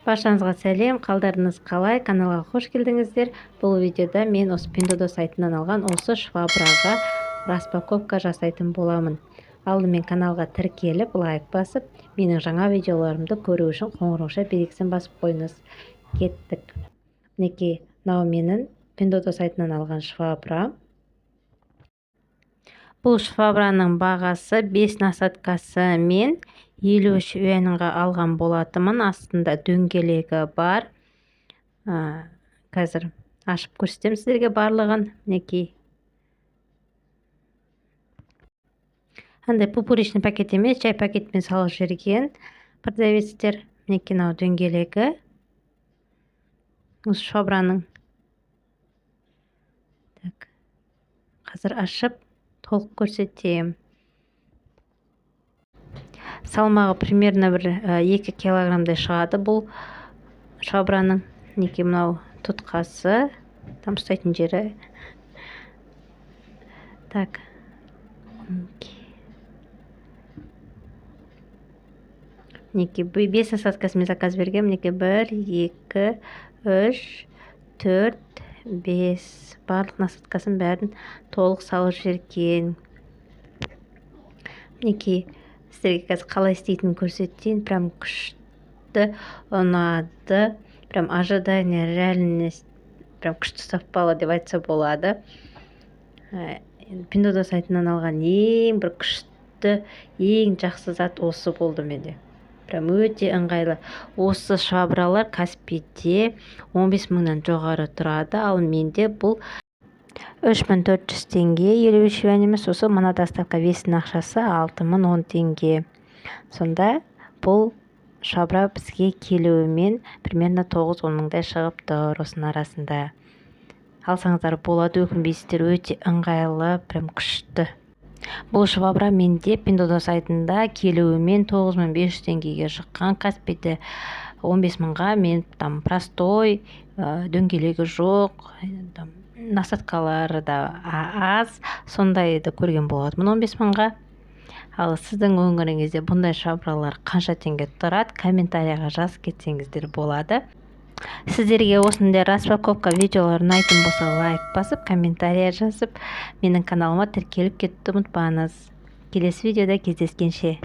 Баршаңызға сәлем, қалдарыңыз қалай? Каналға қош келдіңіздер. Бұл видеода мен осы Pinduoduo сайтынан алған осы швабраға распаковка жасайтын боламын. Алдымен каналға тіркеліп, лайк басып, менің жаңа видеоларымды көру үшін қоңырауша белгісін басып қойыңыз. Кеттік. Мінекей, мынау менің Pinduoduo сайтынан алған швабра. Бұл швабраның бағасы 5 насаткасы мен 53 юаньға алған болатымын. Астында дөңгелегі бар. Қазір ашып көрсетемін сіздерге барлығын. Мінекей. Андай пупыричный пакет емес, жай пакетпен салып жіберген продавецтер. Мінекей, мынау дөңгелегі. Осы швабраның. Қазір ашып толық көрсетем. Салмағы примерно бір 2 килограммдай шығады бұл швабраның. Мінекей, мынау тұтқасы, там ұстайтын жері. Так. Мінекей, 5 насаткасымен заказ берген. Мінекей, 1, 2, 3, 4, 5. Барлық насаткасын бәрін толық салып жіберген. Мінекей, сіздерге қазір қалай істейтінін көрсетейін. Прям күшті ұнады. Прям ожидание реальность. Прям күшті совпало деп айтса болады. Pinduoduo сайтынан алған ең бір күшті, ең жақсы зат осы болды менде. Прям өте ыңғайлы. Осы швабралар Каспийде 15 мыңнан жоғары тұрады, ал менде бұл 3400 теңге, 53 юань емес. Осы мына доставка весінің ақшасы 6010 теңге. Сонда бұл швабра бізге келуімен примерно 9-10 мыңдай шығып тұр осының арасында. Алсаңыздар болады, өкінбейсіздер, өте ыңғайлы, прям күшті. Бұл швабра менде Pinduoduo сайтында келуімен 9500 теңгеге шыққан. Каспийде 15 мыңға мен там простой, дөңгелегі жоқ, насаткалары да аз, сондайды көрген болатынмын 15 мыңға. Ал сіздің өңіріңізде бұндай швабралар қанша теңге тұрады? Комментарияға жазып кетсеңіздер болады. Сіздерге осындай распаковка видеолар ұнайтын болса, лайк басып, комментария жазып, менің каналыма тіркеліп кетуді ұмытпаңыз. Келесі видеода кездескенше.